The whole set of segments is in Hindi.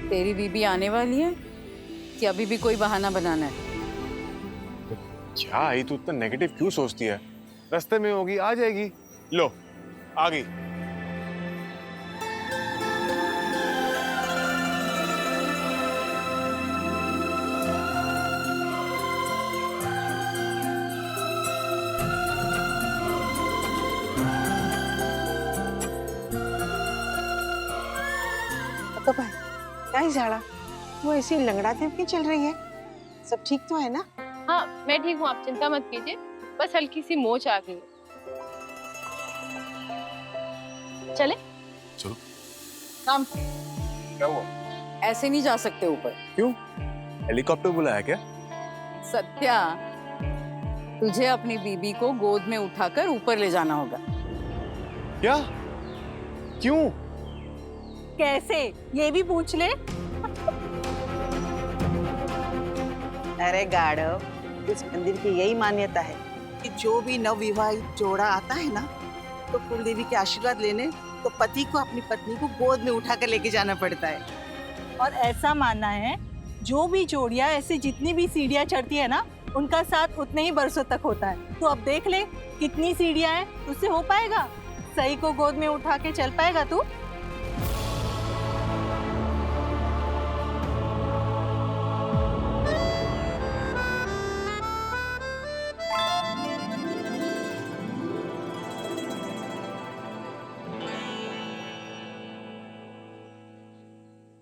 तेरी बीबी आने वाली है कि अभी भी कोई बहाना बनाना है? क्या आई, तू इतना नेगेटिव क्यों सोचती है? रास्ते में होगी, आ जाएगी। लो, आ गई। तो भाई काय झाड़ा वो ऐसी लंगड़ाते क्यों चल रही है? सब ठीक तो है ना? हाँ मैं ठीक हूँ, आप चिंता मत कीजिए, बस हल्की सी मोच आ गई। चले? चलो। काम। क्या हुआ? ऐसे नहीं जा सकते ऊपर। क्यों? हेलीकॉप्टर बुलाया क्या? सत्या, तुझे अपनी बीबी को गोद में उठाकर ऊपर ले जाना होगा। क्या? क्यों? कैसे ये भी पूछ ले। अरे गाढ़व, इस मंदिर की यही मान्यता है कि जो भी नवविवाहित जोड़ा आता है ना, तो कुलदेवी के आशीर्वाद लेने तो पति को अपनी पत्नी को गोद में उठाकर लेके जाना पड़ता है। और ऐसा मानना है जो भी जोड़ियां ऐसे जितनी भी सीढ़ियां चढ़ती है ना, उनका साथ उतने ही बरसों तक होता है। तो अब देख ले कितनी सीढ़ियां हैं, उससे हो पाएगा? सही को गोद में उठा के चल पाएगा तू?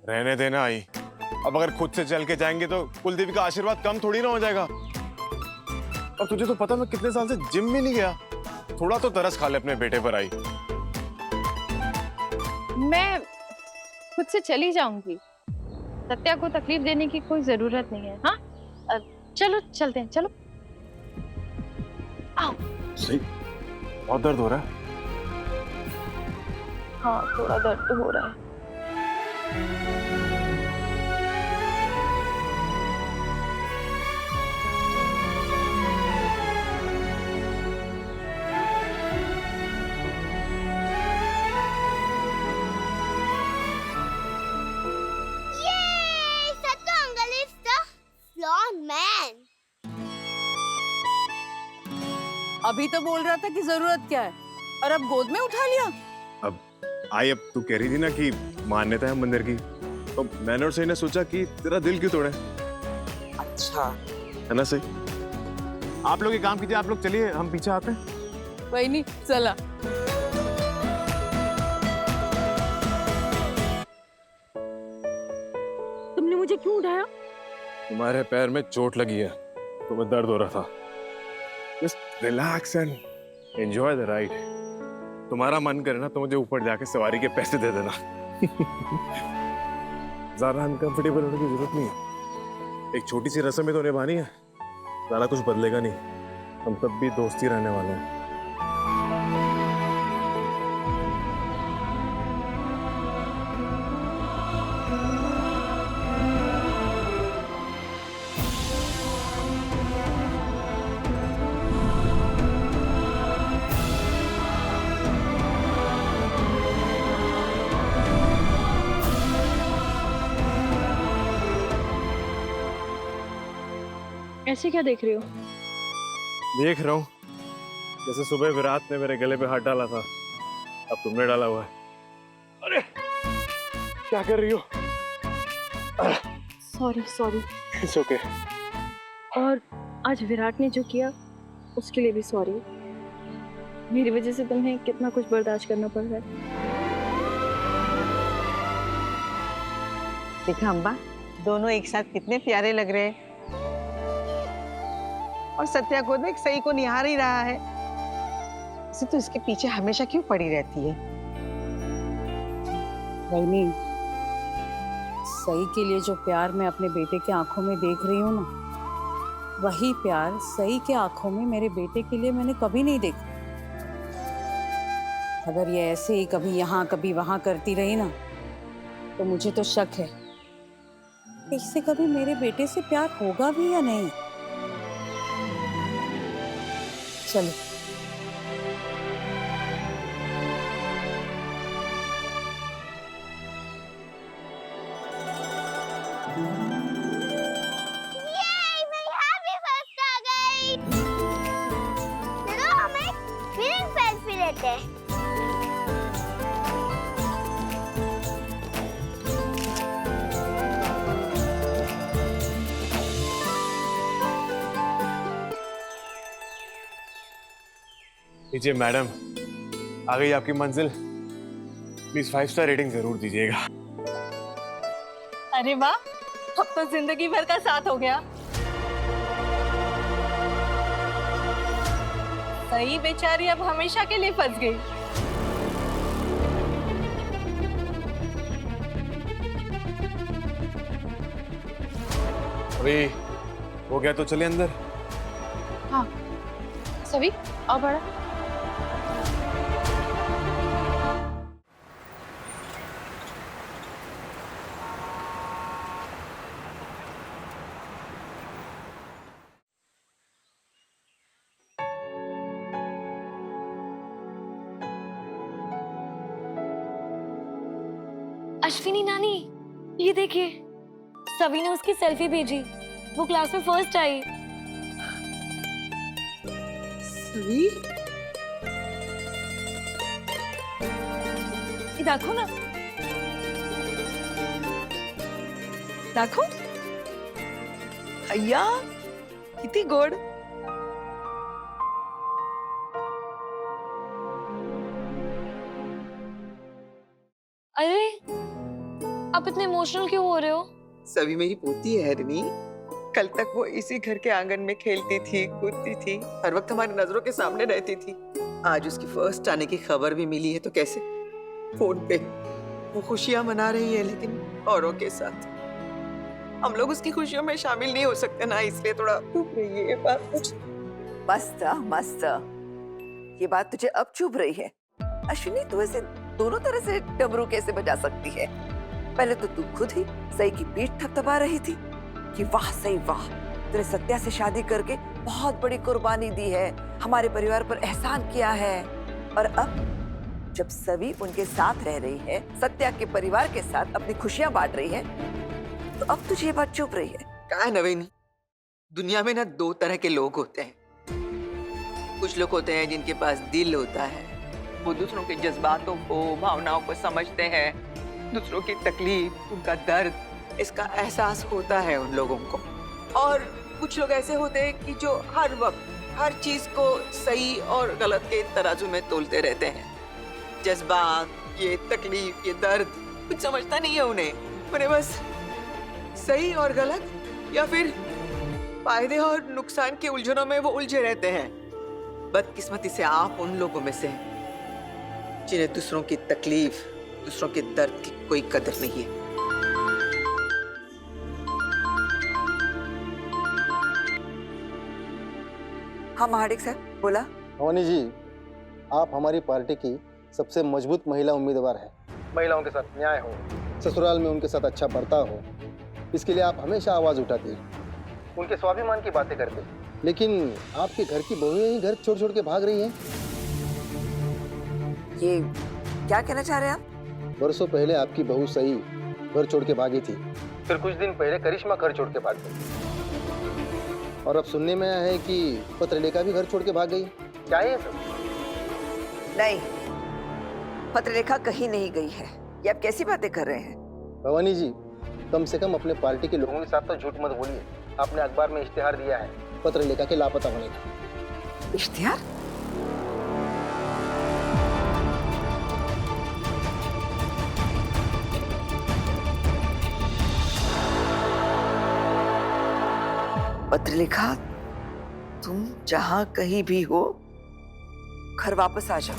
रहने देना आई। अब अगर खुद से चल के जाएंगे तो कुलदेवी का आशीर्वाद कम थोड़ी ना हो जाएगा। और तुझे तो पता मैं कितने साल से जिम में नहीं गया। थोड़ा तो तरस खा ले अपने बेटे पर आई। मैं खुद से चली जाऊंगी, सत्या को तकलीफ देने की कोई जरूरत नहीं है। हाँ चलो चलते हैं, चलो आओ। सही, बहुत दर्द हो रहा है। हाँ थोड़ा दर्द तो हो रहा है। अभी तो बोल रहा था कि जरूरत क्या है, और अब गोद में उठा लिया। अब आई, अब तू कह रही थी ना कि मान्यता है मंदिर की, तो मैंने और सही ने सोचा कि तेरा दिल क्यों तोड़े। अच्छा, है ना सही? आप लोग ये काम कीजिए, आप लोग चलिए, हम पीछे आते हैं। वही नहीं, चला। तुमने मुझे क्यों उठाया? तुम्हारे पैर में चोट लगी है, तुम्हें दर्द हो रहा था। Just relax and enjoy the ride. तुम्हारा मन करे ना तो मुझे ऊपर जाके सवारी के पैसे दे देना। ज्यादा अनकंफर्टेबल होने की जरूरत नहीं है। एक छोटी सी रस्म ही तो निभानी है, ज्यादा कुछ बदलेगा नहीं। हम तब भी दोस्ती रहने वाले हैं। ऐसे क्या देख रही हो? देख रहा हूँ, जैसे सुबह विराट ने मेरे गले पे हाथ डाला था, अब तुमने डाला हुआ है। अरे क्या कर रही हो? Sorry sorry. It's okay. और आज विराट ने जो किया उसके लिए भी सॉरी। मेरी वजह से तुम्हें कितना कुछ बर्दाश्त करना पड़ रहा है। देखा अम्बा, दोनों एक साथ कितने प्यारे लग रहे हैं। और सत्या को देख, सही को निहार ही रहा है। इसे तो इसके पीछे हमेशा क्यों पड़ी रहती है? वही नहीं, सही के लिए जो प्यार मैं अपने बेटे के आंखों में देख रही हूँ ना, वही प्यार सही के आंखों में मेरे बेटे के लिए मैंने कभी नहीं देखा। अगर ये ऐसे ही कभी यहाँ कभी वहां करती रही ना, तो मुझे तो शक है कि इससे कभी मेरे बेटे से प्यार होगा भी या नहीं। चलो। है। लीजिए मैडम, आ गई आपकी मंजिल। प्लीज 5 स्टार रेटिंग जरूर दीजिएगा। अरे वाह, अब तो जिंदगी भर का साथ हो गया। सही बेचारी अब हमेशा के लिए फंस गई। अभी हो गया तो चले अंदर। सभी आओ बड़ा। अश्विनी नानी, ये देखिए, सभी ने उसकी सेल्फी भेजी। वो क्लास में फर्स्ट आई। सभी ये देखो ना, दाखव अय्या किती गोड. अरे आप इतने इमोशनल क्यों हो रहे हो? सभी मेरी पोती है हरनी. कल तक वो इसी घर के आंगन में खेलती थी, कूदती थी, हर वक्त हमारी नजरों के सामने रहती थी. आज उसकी फर्स्ट आने की खबर भी मिली है तो कैसे? फोन पे वो खुशियां मना रही है, लेकिन औरों के साथ. हम लोग उसकी खुशियों में शामिल नहीं हो सकते ना, इसलिए थोड़ा चुप रही है. ये बात कुछ मस्त मस्त. ये बात तुझे अब चुभ रही है? अश्विनी, तू ऐसे दोनों तरह से डमरू कैसे बजा सकती है? पहले तो तू खुद ही सई की पीठ थपथपा रही थी कि वाह सई वाह, तूने सत्या से शादी करके बहुत बड़ी कुर्बानी दी है, हमारे परिवार पर एहसान किया है. और अब जब सभी उनके साथ रह रही है, सत्या के परिवार के साथ अपनी खुशियां बांट रही है, तो अब तुझे ये बात चुभ रही है? क्या है नवीनी, दुनिया में ना दो तरह के लोग होते हैं. कुछ लोग होते हैं जिनके पास दिल होता है, वो दूसरों के जज्बातों को, भावनाओं को समझते हैं, दूसरों की तकलीफ, उनका दर्द, इसका एहसास होता है उन लोगों को. और कुछ लोग ऐसे होते हैं कि जो हर वक्त हर चीज को सही और गलत के तराजू में तोलते रहते हैं. जज्बात, ये तकलीफ, ये दर्द कुछ समझता नहीं है उन्हें बस सही और गलत या फिर फायदे और नुकसान के उलझनों में वो उलझे रहते हैं. बदकिस्मती से आप उन लोगों में से हैं जिन्हें दूसरों की तकलीफ, दूसरों के दर्द की कोई कदर नहीं है. हाँ महाडिक साहब, बोला. भवानी जी, आप हमारी पार्टी की सबसे मजबूत महिला उम्मीदवार हैं. महिलाओं के साथ न्याय हो, ससुराल में उनके साथ अच्छा बर्ताव हो, इसके लिए आप हमेशा आवाज उठाती हैं, उनके स्वाभिमान की बातें करते हैं. लेकिन आपके घर की बहुएं ही घर छोड़ छोड़ के भाग रही हैं. ये क्या कहना चाह रहे हैं आप? वर्षों पहले आपकी बहू सई घर छोड़ के भागी थी, फिर कुछ दिन पहले करिश्मा घर छोड़ के भाग गई, और अब सुनने में आया है कि पत्रलेखा भी घर छोड़ के भाग गई. क्या है ये सब? नहीं, पत्रलेखा कहीं नहीं गई है. ये आप कैसी बातें कर रहे हैं? भवानी जी, कम से कम अपने पार्टी के लोगों के साथ तो झूठ मत बोलिए. आपने अखबार में इश्तिहार दिया है पत्रलेखा के लापता होने का. इश्तिहार? पत्रलेखा, तुम जहां कहीं भी हो, घर वापस आ जाओ.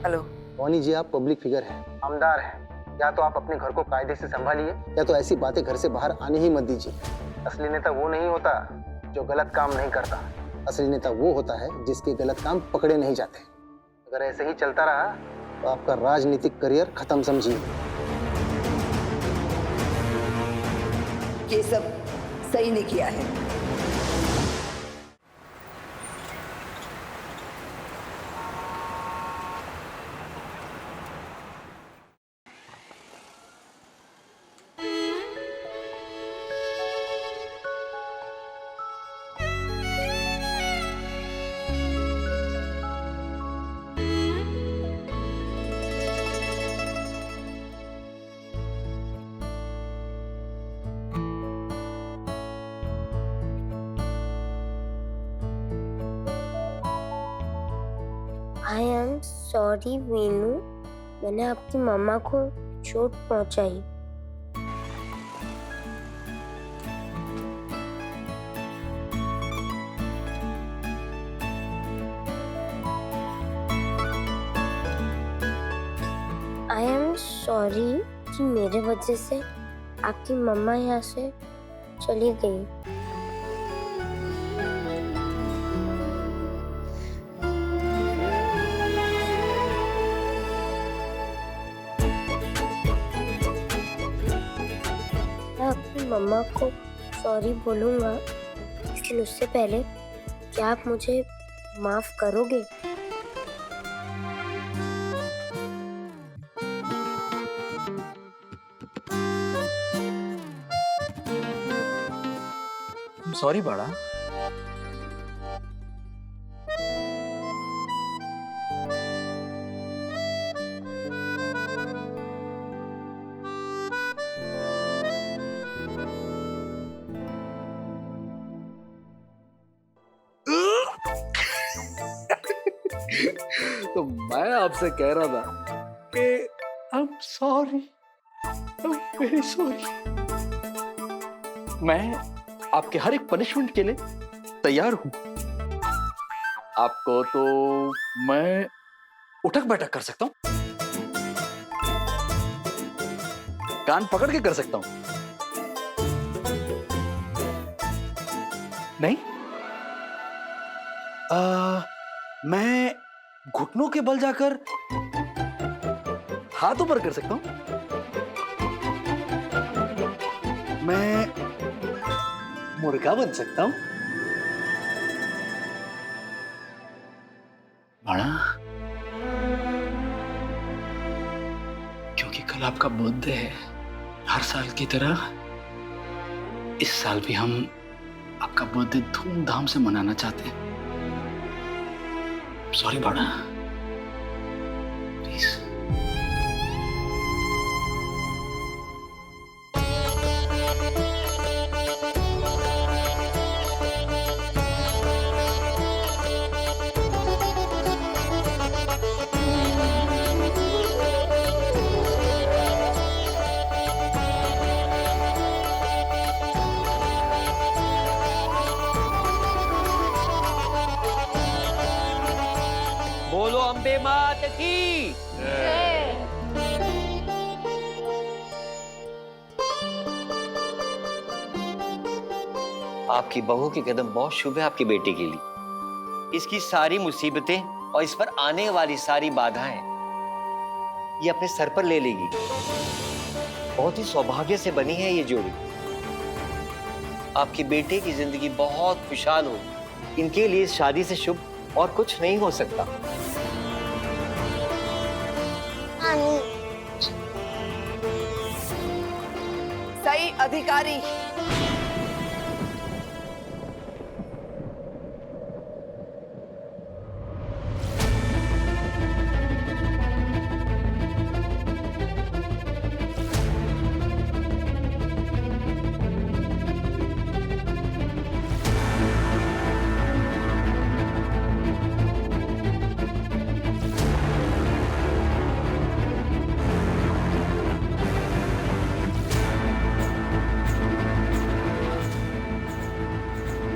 हेलो. भवानी जी, आप पब्लिक फिगर हैं, आमदार हैं. या तो आप अपने घर को कायदे से संभालिए, या तो ऐसी बातें घर से बाहर आने ही मत दीजिए. असली नेता वो नहीं होता जो गलत काम नहीं करता. असली नेता वो होता है जिसके गलत काम पकड़े नहीं जाते. अगर ऐसे ही चलता रहा तो आपका राजनीतिक करियर खत्म समझिए. ये सब सही नहीं किया है. आई एम सॉरी वीनू, मैंने आपकी मम्मा को चोट पहुंचाई। आई एम सॉरी कि मेरे वजह से आपकी मम्मा यहाँ से चली गई। मैं अपनी मम्मा को सॉरी बोलूँगा, लेकिन उससे पहले क्या आप मुझे माफ करोगे? सॉरी बड़ा। तो मैं आपसे कह रहा था कि I am sorry, I am very sorry. मैं आपके हर एक पनिशमेंट के लिए तैयार हूं। आपको तो मैं उठक बैठक कर सकता हूं, कान पकड़ के कर सकता हूं। नहीं, मैं घुटनों के बल जाकर हाथ ऊपर कर सकता हूं। मैं मुर्गा बन सकता हूं। बड़ा, क्योंकि कल आपका बर्थडे है, हर साल की तरह इस साल भी हम आपका बर्थडे धूमधाम से मनाना चाहते हैं। सॉरी बड़ा, प्लीज। बोलो अम्बे मात की। आपकी बहू के कदम बहुत शुभ है आपकी बेटी के लिए। इसकी सारी मुसीबतें और इस पर आने वाली सारी बाधाएं ये अपने सर पर ले लेगी। बहुत ही सौभाग्य से बनी है ये जोड़ी। आपकी बेटे की जिंदगी बहुत खुशहाल हो, इनके लिए इस शादी से शुभ और कुछ नहीं हो सकता। सही अधिकारी।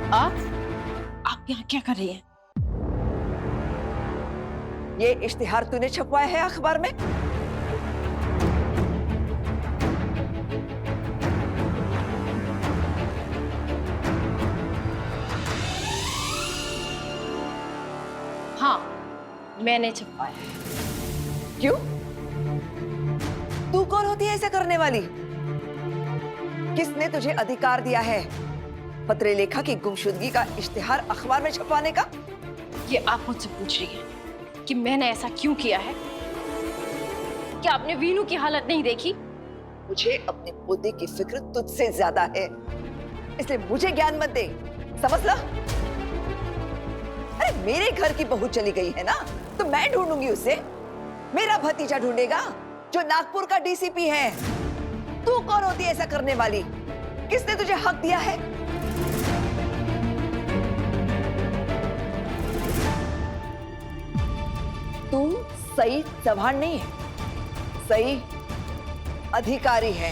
आप यहाँ क्या कर रही हैं? ये इश्तिहार तूने छपवाया है अखबार में? हाँ, मैंने छपवाया है। क्यों? तू कौन होती है ऐसा करने वाली? किसने तुझे अधिकार दिया है पत्र लेखा की गुमशुदगी का इश्तिहार अखबार में छपवाने का? ये आप मुझसे पूछ रही हैं कि मैंने ऐसा क्यों किया है? क्या आपने वीनू की हालत नहीं देखी? मुझे अपने पोते की फिक्र तुझसे ज्यादा है, इसलिए मुझे ज्ञान मत दे, समझ ला? अरे मेरे घर की बहू चली गई है ना, तो मैं ढूंढूंगी उसे। मेरा भतीजा ढूंढेगा जो नागपुर का डीसीपी है। तू कौन होती है ऐसा करने वाली? किसने तुझे हक दिया है? तू सही चौहान नहीं है, सही अधिकारी है।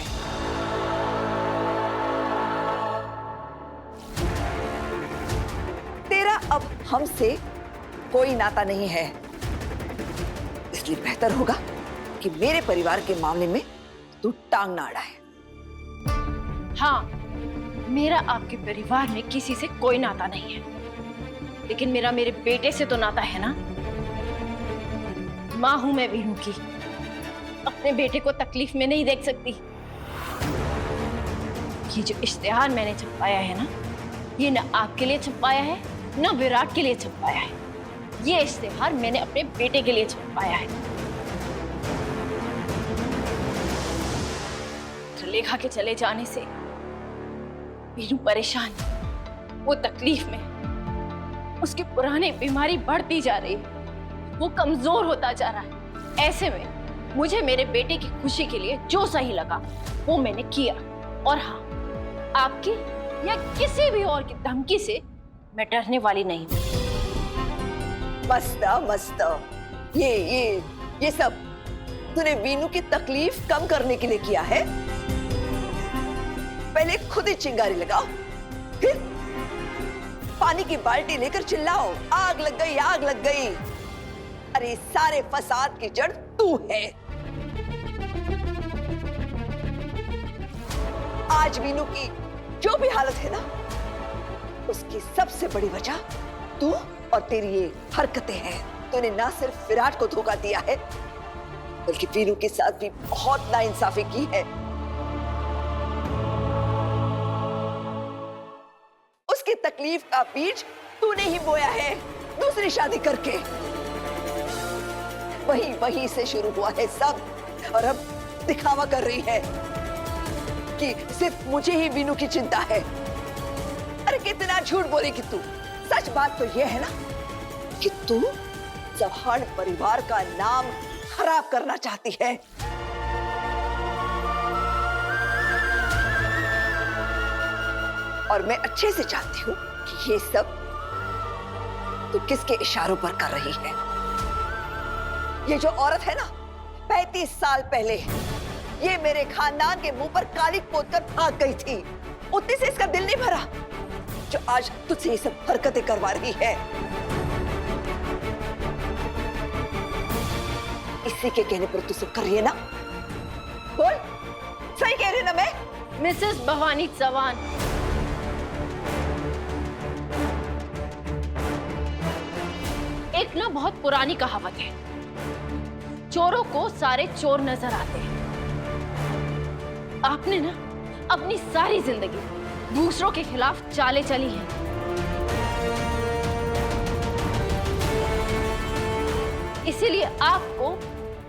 तेरा अब हमसे कोई नाता नहीं है, इसलिए बेहतर होगा कि मेरे परिवार के मामले में तू टांग ना अड़ाए। हाँ, मेरा आपके परिवार में किसी से कोई नाता नहीं है, लेकिन मेरा मेरे बेटे से तो नाता है ना। माँ हूं मैं वीनू की, अपने बेटे को तकलीफ में नहीं देख सकती। ये जो इश्तिहार मैंने छपवाया है ना, ये न आपके लिए छपवाया है न विराट के लिए छपवाया है। ये इश्तिहार मैंने अपने बेटे के लिए छपवाया है। लेखा के चले जाने से वीनू परेशान, वो तकलीफ में, उसकी पुरानी बीमारी बढ़ती जा रही है, वो कमजोर होता जा रहा है। ऐसे में मुझे मेरे बेटे की खुशी के लिए जो सही लगा वो मैंने किया। और हाँ, आपकी या किसी भी और की धमकी से मैं डरने वाली नहीं हूँ। मस्त, ये सब तूने वीनू की तकलीफ कम करने के लिए किया है। पहले खुद ही चिंगारी लगाओ, फिर पानी की बाल्टी लेकर चिल्लाओ, आग लग गई, आग लग गई। अरे सारे फसाद की जड़ तू है। आज वीनू की जो भी हालत है ना, उसकी सबसे बड़ी वजह तू और तेरी ये हरकतें हैं। तूने ना सिर्फ विराट को धोखा दिया है, बल्कि वीनू के साथ भी बहुत नाइंसाफी की है। उसकी तकलीफ का बीज तूने ही बोया है दूसरी शादी करके। वही से शुरू हुआ है सब, और अब दिखावा कर रही है कि सिर्फ मुझे ही वीनू की चिंता है। अरे कितना झूठ बोलेगी तू। सच बात तो यह है ना कि तू चौहान परिवार का नाम खराब करना चाहती है। और मैं अच्छे से जानती हूँ कि ये सब तू किसके इशारों पर कर रही है। ये जो औरत है ना, 35 साल पहले ये मेरे खानदान के मुंह पर कालिक पोतकर भाग गई थी। उतने से इसका दिल नहीं भरा जो आज तुझसे ये सब हरकतें करवा रही है। इसी के कहने पर तू सब कर रही है ना? बोल, सही कह रही है ना मैं? मिसेस भवानी चौहान, एक ना बहुत पुरानी कहावत है, चोरों को सारे चोर नजर आते हैं। आपने ना अपनी सारी जिंदगी दूसरों के खिलाफ चालें चली हैं। इसीलिए आपको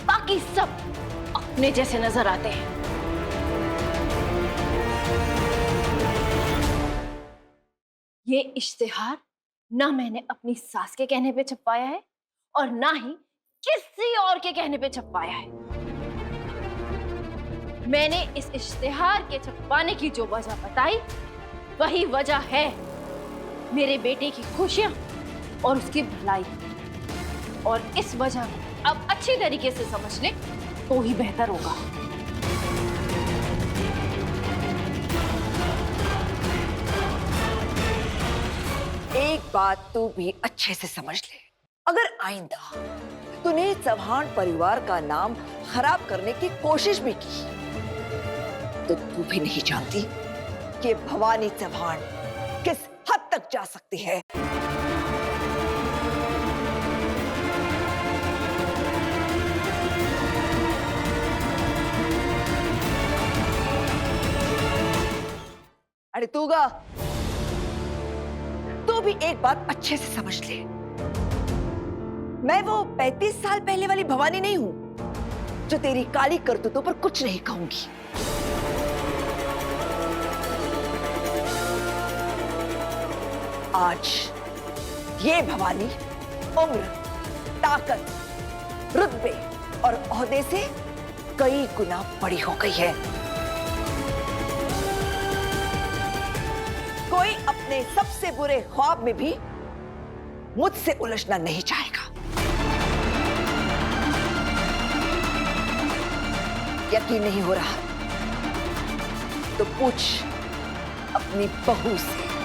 बाकी सब अपने जैसे नजर आते हैं। ये इश्तिहार ना मैंने अपनी सास के कहने पे छपवाया है और ना ही किसी और के कहने पे छपवाया है। मैंने इस इश्तिहार के छपवाने की जो वजह बताई, वही वजह है मेरे बेटे की खुशियां और उसकी भलाई। और इस वजह को अब अच्छी तरीके से समझ ले तो ही बेहतर होगा। एक बात तू भी अच्छे से समझ ले, अगर आइंदा तूने चौहान परिवार का नाम खराब करने की कोशिश भी की तो तू भी नहीं जानती कि भवानी चौहान किस हद तक जा सकती है। अरे तू भी एक बात अच्छे से समझ ले, मैं वो 35 साल पहले वाली भवानी नहीं हूं जो तेरी काली करतूतों पर कुछ नहीं कहूंगी। आज ये भवानी उम्र, ताकत, रुतबे और ओहदे से कई गुना बड़ी हो गई है। कोई अपने सबसे बुरे ख्वाब में भी मुझसे उलझना नहीं चाहेगा। यकीन नहीं हो रहा तो पूछ अपनी बहू से।